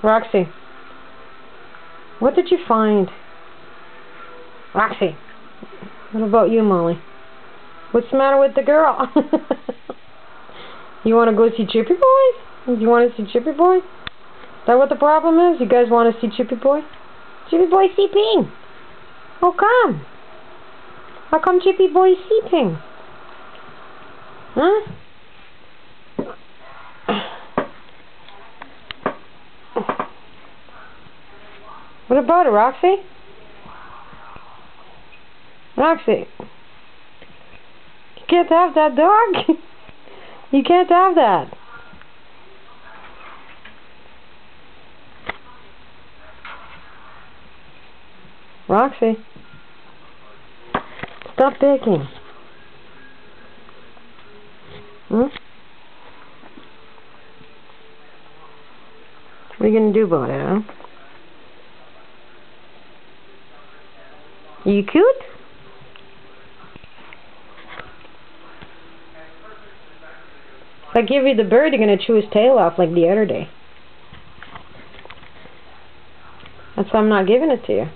Roxy, what did you find? Roxy, what about you, Molly? What's the matter with the girl? You want to go see Chippy Boy? You want to see Chippy Boy? Is that what the problem is? You guys want to see Chippy Boy? Chippy Boy sleeping. How come? How come Chippy Boy sleeping? Huh? What about it, Roxy? Roxy, you can't have that dog. You can't have that. Roxy, stop begging. What are you gonna do about it, huh? Are you cute? If I give you the bird, you're gonna chew his tail off like the other day. That's why I'm not giving it to you.